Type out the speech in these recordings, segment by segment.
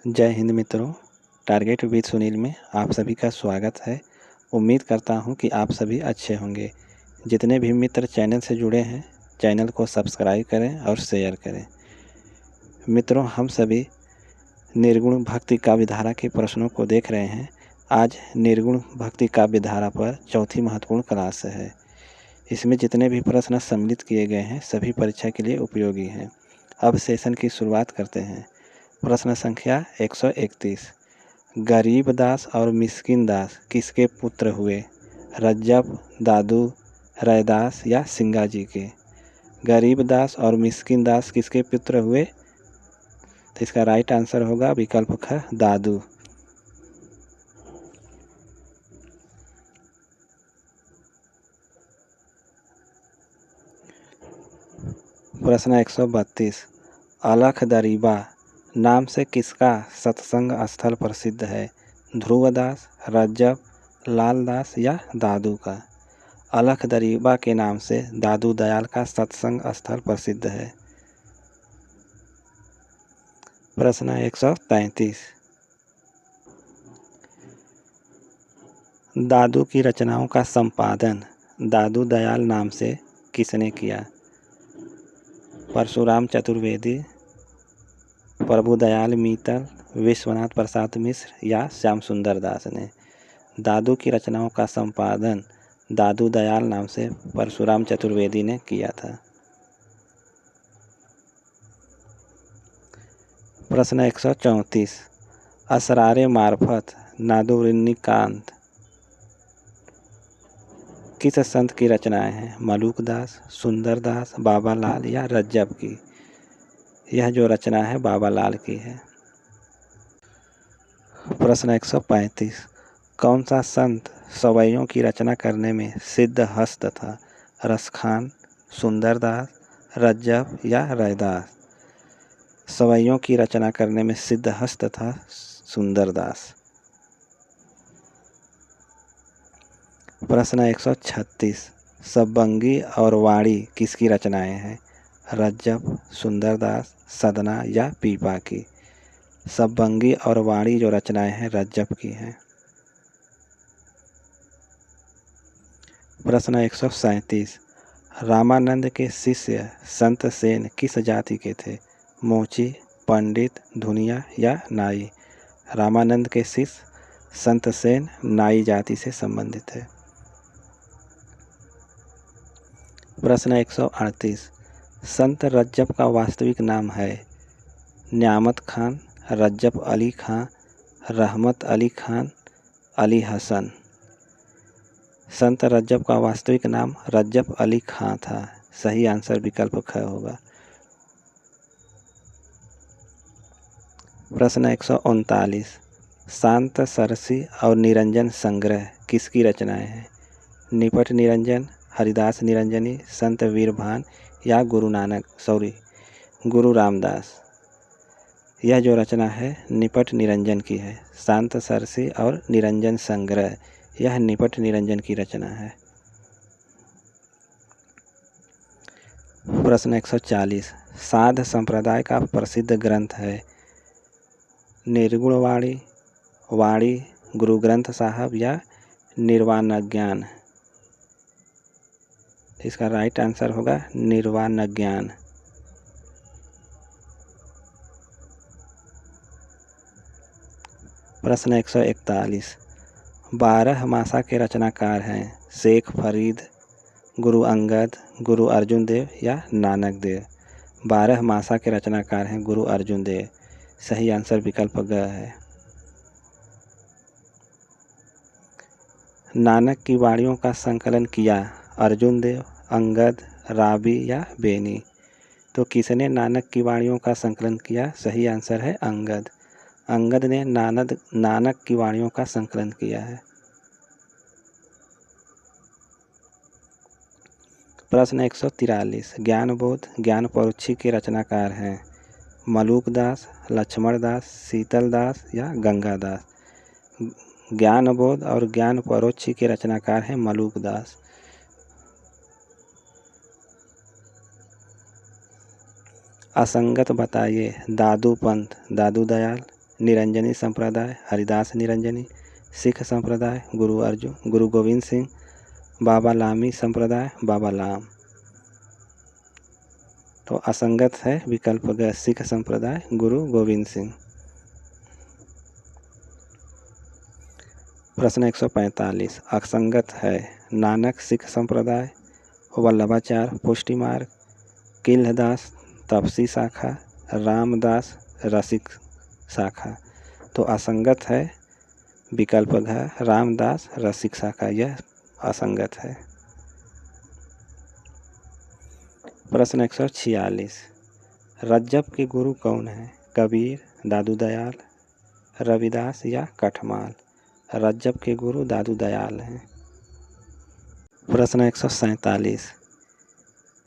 जय हिंद मित्रों। Target with Sunil में आप सभी का स्वागत है। उम्मीद करता हूं कि आप सभी अच्छे होंगे। जितने भी मित्र चैनल से जुड़े हैं, चैनल को सब्सक्राइब करें और शेयर करें। मित्रों, हम सभी निर्गुण भक्ति काव्य धारा के प्रश्नों को देख रहे हैं। आज निर्गुण भक्ति काव्य धारा पर चौथी महत्वपूर्ण क्लास है। इसमें जितने भी प्रश्न सम्मिलित किए गए हैं सभी परीक्षा के लिए उपयोगी हैं। अब सेशन की शुरुआत करते हैं। प्रश्न संख्या 131। गरीब दास और मिस्किन दास किसके पुत्र हुए? रज्जब, दादू, रैदास या सिंगाजी के? गरीब दास और मिस्किन दास किसके पुत्र हुए? तो इसका राइट आंसर होगा विकल्प ख, दादू। प्रश्न 132। अलख दरीबा नाम से किसका सत्संग स्थल प्रसिद्ध है? ध्रुवदास, रज्जब, लालदास या दादू का? अलख दरीबा के नाम से दादू दयाल का सत्संग स्थल प्रसिद्ध है। प्रश्न 133। दादू की रचनाओं का संपादन दादू दयाल नाम से किसने किया? परशुराम चतुर्वेदी, प्रभु दयाल मीतल, विश्वनाथ प्रसाद मिश्र या श्याम सुंदर दास ने? दादू की रचनाओं का संपादन दादू दयाल नाम से परशुराम चतुर्वेदी ने किया था। प्रश्न 134। असरारे मार्फत नादुरिन्नीकांत किस संत की रचनाएं हैं? मलूकदास, सुंदरदास, बाबा लाल या रज्जब की? यह जो रचना है बाबा लाल की है। प्रश्न 135। कौन सा संत सवैयों की रचना करने में सिद्ध हस्त था? रसखान, सुंदरदास, रज्जब या रैदास? सवैयों की रचना करने में सिद्ध हस्त था सुंदरदास। प्रश्न 136। सबबंगी और वाणी किसकी रचनाएं हैं? रज्जब, सुंदरदास, सदना या पीपा की? सबबंगी और वाणी जो रचनाएं हैं रज्जब की हैं। प्रश्न 137। रामानंद के शिष्य संत सेन किस जाति के थे? मोची, पंडित, धुनिया या नाई? रामानंद के शिष्य संत सेन नाई जाति से संबंधित है। प्रश्न 138। संत रज्जब का वास्तविक नाम है? न्यामत खान, रज्जब अली खां, रहमत अली खान, अली हसन? संत रज्जब का वास्तविक नाम रज्जब अली खां था। सही आंसर विकल्प ख होगा। प्रश्न 139। शांत सरसी और निरंजन संग्रह किसकी रचनाएं हैं? निपट निरंजन, हरिदास निरंजनी, संत वीरभान या गुरु रामदास? यह जो रचना है निपट निरंजन की है। शांत सरसी और निरंजन संग्रह यह निपट निरंजन की रचना है। प्रश्न 140। साध संप्रदाय का प्रसिद्ध ग्रंथ है? निर्गुण वाणी, वाणी, गुरु ग्रंथ साहब या निर्वाण ज्ञान? इसका राइट आंसर होगा निर्वाण ज्ञान। प्रश्न 141। 12 मासा के रचनाकार हैं? शेख फरीद, गुरु अंगद, गुरु अर्जुन देव या नानक देव? 12 मासा के रचनाकार हैं गुरु अर्जुन देव। सही आंसर विकल्प ग है। नानक की वाणियों का संकलन किया अर्जुन देव, अंगद, राबी या बेनी? तो किसने नानक की वाणियों का संकलन किया? सही आंसर है अंगद। अंगद ने नानक की वाणियों का संकलन किया है। प्रश्न 143। ज्ञानबोध, ज्ञानपरोक्षी के रचनाकार हैं? मलूकदास, लक्ष्मणदास, शीतलदास या गंगादास? ज्ञानबोध और ज्ञानपरोक्षी के रचनाकार हैं मलूकदास। असंगत बताइए दादू पंथ दादू दयाल, निरंजनी संप्रदाय हरिदास निरंजनी, सिख संप्रदाय गुरु गोविंद सिंह, बाबा लामी संप्रदाय बाबा लाम। तो असंगत है विकल्प ग सिख संप्रदाय गुरु गोविंद सिंह। प्रश्न 145 असंगत है नानक सिख संप्रदाय, वल्लभाचार्य पुष्टि मार्ग, किल्हदास तपसी शाखा, रामदास रसिक शाखा। तो असंगत है विकल्प घ रामदास रसिक शाखा, यह असंगत है। प्रश्न 146 रज्जब के गुरु कौन है? कबीर, दादू दयाल, रविदास या कठमाल। रज्जब के गुरु दादू दयाल हैं। प्रश्न 147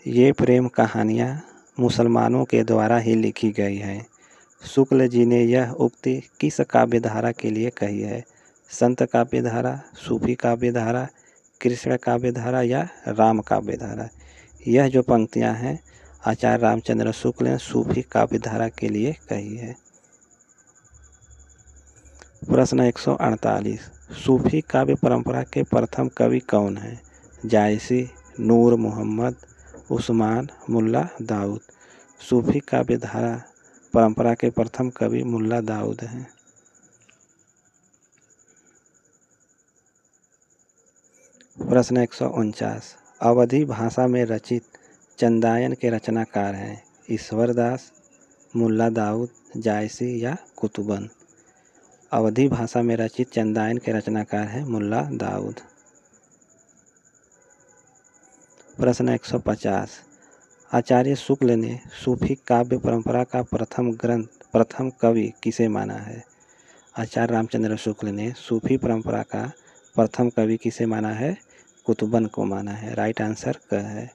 ये प्रेम कहानियाँ मुसलमानों के द्वारा ही लिखी गई हैं। शुक्ल जी ने यह उक्ति किस काव्य धारा के लिए कही है? संत काव्य धारा, सूफी काव्य धारा, कृष्ण काव्य धारा या राम काव्य धारा। यह जो पंक्तियां हैं आचार्य रामचंद्र शुक्ल ने सूफी काव्य धारा के लिए कही है। प्रश्न 148 सूफी काव्य परंपरा के प्रथम कवि कौन हैं? जायसी, नूर मोहम्मद, उस्मान, मुल्ला दाऊद। सूफी काव्य धारा परंपरा के प्रथम कवि मुल्ला दाऊद हैं। प्रश्न 149 अवधी भाषा में रचित चंदायन के रचनाकार हैं? ईश्वरदास, मुल्ला दाऊद, जायसी या कुतुबन। अवधी भाषा में रचित चंदायन के रचनाकार हैं मुल्ला दाऊद। प्रश्न 150 आचार्य शुक्ल ने सूफी काव्य परंपरा का प्रथम कवि किसे माना है? आचार्य रामचंद्र शुक्ल ने सूफी परंपरा का प्रथम कवि किसे माना है? कुतुबन को माना है। राइट आंसर क है।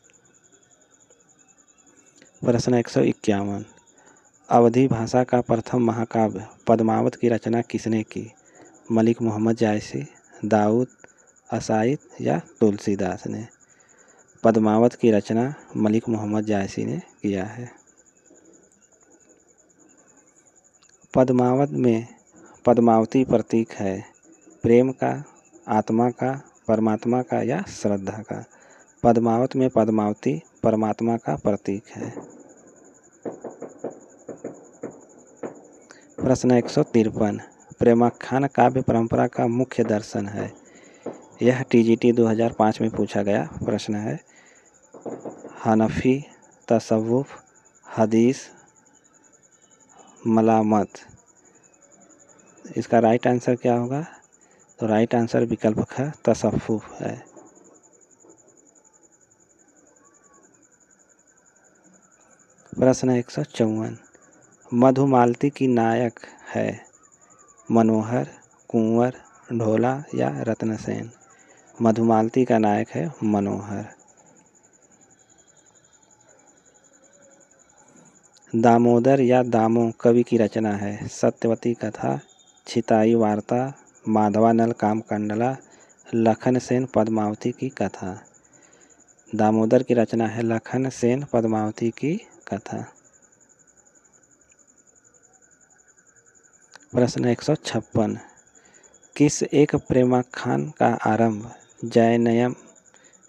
प्रश्न 151 अवधी भाषा का प्रथम महाकाव्य पद्मावत की रचना किसने की? मलिक मोहम्मद जायसी, दाऊद, असाइद या तुलसीदास ने। पद्मावत की रचना मलिक मोहम्मद जायसी ने किया है। पद्मावत में पद्मावती प्रतीक है प्रेम का, आत्मा का, परमात्मा का या श्रद्धा का। पद्मावत में पद्मावती परमात्मा का प्रतीक है। प्रश्न 153 प्रेमाख्यान काव्य परंपरा का मुख्य दर्शन है? यह टीजीटी 2005 में पूछा गया प्रश्न है। हनफी, तसव्वुफ, हदीस, मलामत। इसका राइट आंसर क्या होगा? तो राइट आंसर विकल्प ख तसव्वुफ है। प्रश्न 154 मधुमालती की नायक है? मनोहर, कुंवर, ढोला या रत्नसेन। मधुमालती का नायक है मनोहर। दामोदर या दामो कवि की रचना है? सत्यवती कथा, छिताई वार्ता, माधवानल कामकंडला, लखन सेन पद्मावती की कथा। दामोदर की रचना है लखन सेन पद्मावती की कथा। प्रश्न 156 किस एक प्रेमाख्यान का आरंभ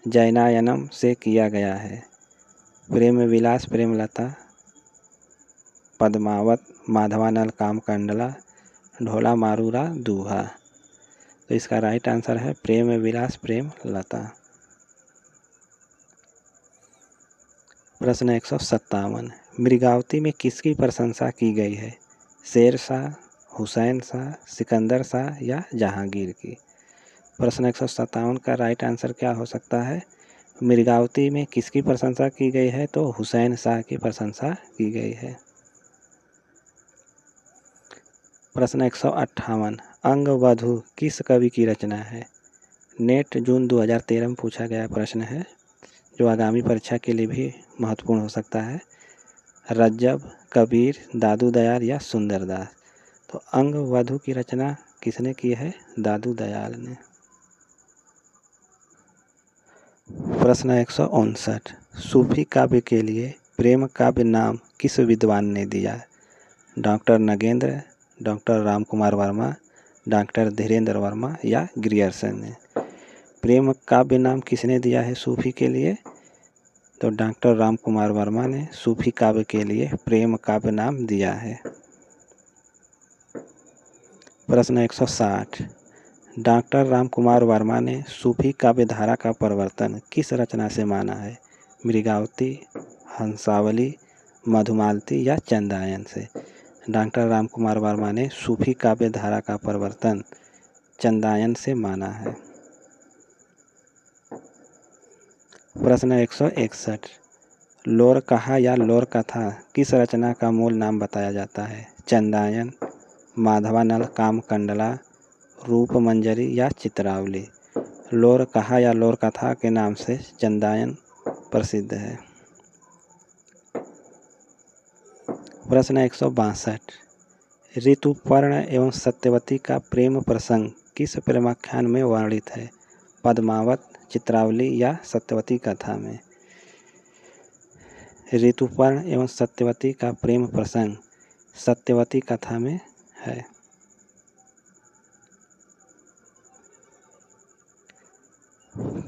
जैनायनम से किया गया है? प्रेम विलास प्रेमलता, पद्मावत, माधवानल कामकंडला, ढोला मारूरा दूहा। तो इसका राइट आंसर है प्रेम विलास प्रेमलता। प्रश्न 157 मृगावती में किसकी प्रशंसा की गई है? शेर शाह, हुसैन शाह, सिकंदर शाह या जहांगीर की। प्रश्न 157 का राइट आंसर क्या हो सकता है? मृगावती में किसकी प्रशंसा की गई है? तो हुसैन शाह की प्रशंसा की गई है। प्रश्न 158 अंगवधू किस कवि की रचना है? नेट जून 2013 में पूछा गया प्रश्न है जो आगामी परीक्षा के लिए भी महत्वपूर्ण हो सकता है। रज्जब, कबीर, दादू दयाल या सुंदरदास। तो अंगवधू की रचना किसने की है? दादू दयाल ने। प्रश्न 159 सूफी काव्य के लिए प्रेम काव्य नाम किस विद्वान ने दिया? Doctor Nagendra, doctor Ram Kumar Verma, doctor Dhirendra Verma या ग्रियर्सन ने। प्रेम काव्य नाम किसने दिया है सूफी के लिए? तो डॉक्टर राम कुमार वर्मा ने सूफी काव्य के लिए प्रेम काव्य नाम दिया है। प्रश्न 160, डॉक्टर राम कुमार वर्मा ने सूफी काव्य धारा का प्रवर्तन किस रचना से माना है? मृगावती, हंसावली, मधुमालती या चंदायन से? डॉक्टर राम कुमार वर्मा ने सूफी काव्य धारा का प्रवर्तन चंदायन से माना है। प्रश्न 161, लोर कहा या लोर कथा किस रचना का मूल नाम बताया जाता है? चंदायन, माधवानल कामकंडला, रूपमंजरी या चित्रावली? लोर कहा या लोर कथा के नाम से चंदायन प्रसिद्ध है। प्रश्न 162, ऋतुपर्ण एवं सत्यवती का प्रेम प्रसंग किस प्रेमाख्यान में वर्णित है? पद्मावत, चित्रावली या सत्यवती कथा में? ऋतुपर्ण एवं सत्यवती का प्रेम प्रसंग सत्यवती कथा में है।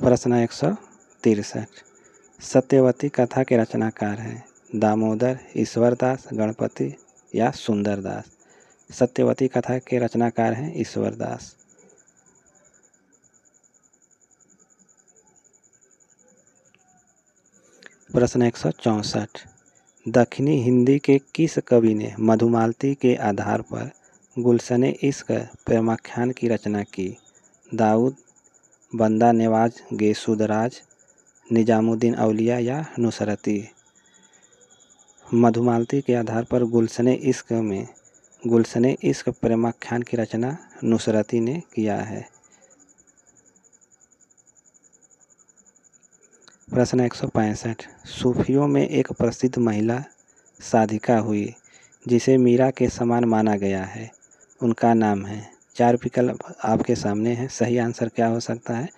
प्रश्न 163, सत्यवती कथा के रचनाकार हैं दामोदर, ईश्वरदास, गणपति या सुंदरदास? सत्यवती कथा के रचनाकार हैं ईश्वरदास। प्रश्न 164, दक्षिणी हिंदी के किस कवि ने मधुमालती के आधार पर गुलशने इश्क प्रेमाख्यान की रचना की? दाऊद, बंदा नेवाज गेसुदराज, निजामुद्दीन औलिया या नुसरती? मधुमालती के आधार पर गुलशने इश्क प्रेमाख्यान की रचना नुसरती ने किया है। प्रश्न 165, सूफियों में एक प्रसिद्ध महिला साधिका हुई जिसे मीरा के समान माना गया है, उनका नाम है? 4 विकल्प आपके सामने हैं, सही आंसर क्या हो सकता है?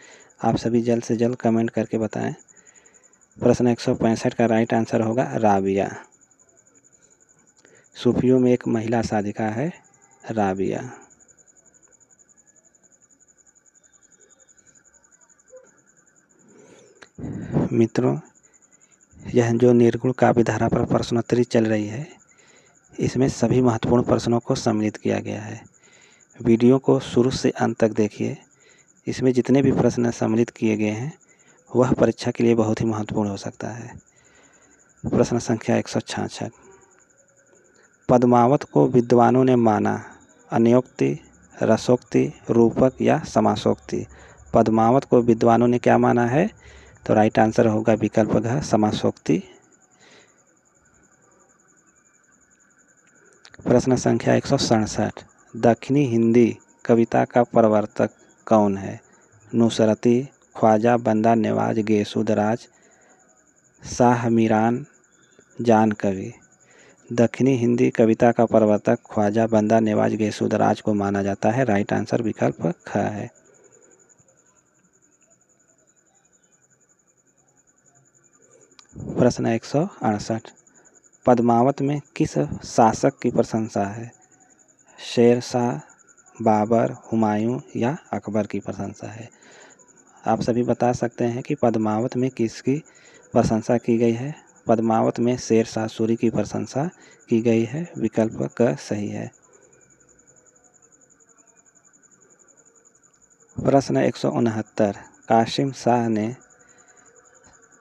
आप सभी जल्द से जल्द कमेंट करके बताएं। प्रश्न 165 का राइट आंसर होगा राबिया। सूफियों में एक महिला साधिका है राबिया। मित्रों, यह जो निर्गुण काव्य धारा पर प्रश्नोत्तरी चल रही है, इसमें सभी महत्वपूर्ण प्रश्नों को सम्मिलित किया गया है। वीडियो को शुरू से अंत तक देखिए। इसमें जितने भी प्रश्न सम्मिलित किए गए हैं वह परीक्षा के लिए बहुत ही महत्वपूर्ण हो सकता है। प्रश्न संख्या 166, पद्मावत को विद्वानों ने माना अन्योक्ति, रसोक्ति, रूपक या समासोक्ति? पद्मावत को विद्वानों ने क्या माना है? तो राइट आंसर होगा विकल्प घ समासोक्ति। प्रश्न संख्या 167, दक्षिणी हिंदी कविता का प्रवर्तक कौन है? नुसरती, ख्वाजा बंदा नेवाज गेसुदराज, शाह मीरान, जान कवि? दक्षिणी हिंदी कविता का प्रवर्तक ख्वाजा बंदा नेवाज गेसुदराज को माना जाता है। राइट आंसर विकल्प ख है। प्रश्न 168, पद्मावत में किस शासक की प्रशंसा है? शेर शाह, बाबर, हुमायूं या अकबर की प्रशंसा है? आप सभी बता सकते हैं कि पद्मावत में किसकी प्रशंसा की गई है? पद्मावत में शेर शाह सूरी की प्रशंसा की गई है। विकल्प क सही है। प्रश्न 169, कासिम शाह ने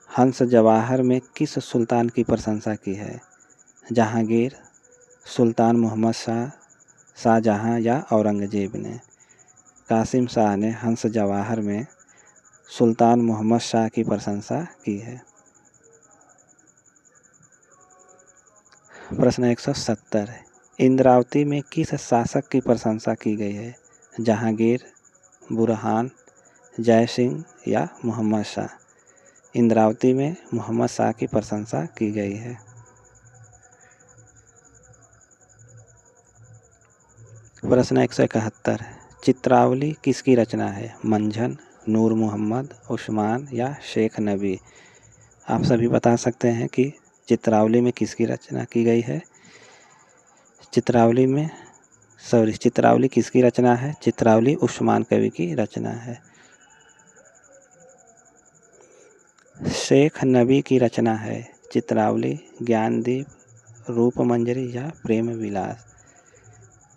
हंस जवाहर में किस सुल्तान की प्रशंसा की है? जहांगीर, सुल्तान मोहम्मद शाह, शाहजहां या औरंगजेब ने? कासिम शाह ने हंस जवाहर में सुल्तान मोहम्मद शाह की प्रशंसा की है। प्रश्न 170, इंद्रावती में किस शासक की प्रशंसा की गई है? जहांगीर, बुरहान, जय सिंह या मोहम्मद शाह? इंद्रावती में मोहम्मद शाह की प्रशंसा की गई है। प्रश्न 171, चित्रावली किसकी रचना है? मंझन, नूर मोहम्मद, उस्मान या शेख नबी? आप सभी बता सकते हैं कि चित्रावली में किसकी रचना की गई है? चित्रावली में सॉरी, चित्रावली किसकी रचना है? चित्रावली उस्मान कवि की रचना है। शेख नबी की रचना है चित्रावली, ज्ञानदीप, रूपमंजरी या प्रेम विलास?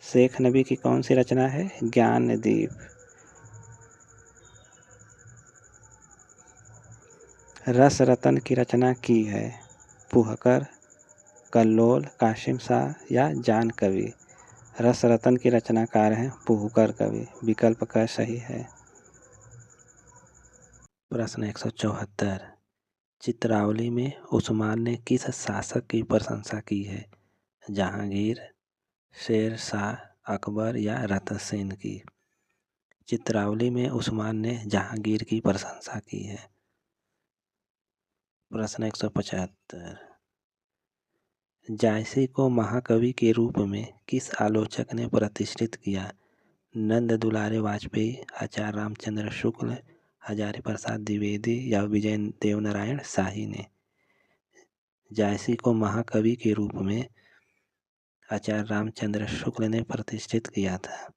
शेख नबी की कौन सी रचना है? ज्ञानदीप। रस रतन की रचना की है फुहकर, कल्लोल, कासिम शाह या जान कवि? रस रतन की रचनाकार हैं फुहकर कवि। विकल्प क सही है। प्रश्न 174, चित्रावली में उस्मान ने किस शासक की प्रशंसा की है? जहांगीर, शेर शाह, अकबर या रतन की? चित्रावली में उस्मान ने जहांगीर की प्रशंसा की है। प्रश्न 175, जायसी को महाकवि के रूप में किस आलोचक ने प्रतिष्ठित किया? नंद दुलारे वाजपेयी, आचार्य रामचंद्र शुक्ल, हजारी प्रसाद द्विवेदी या विजय देवनारायण शाही ने? जायसी को महाकवि के रूप में आचार्य रामचंद्र शुक्ल ने प्रतिष्ठित किया था।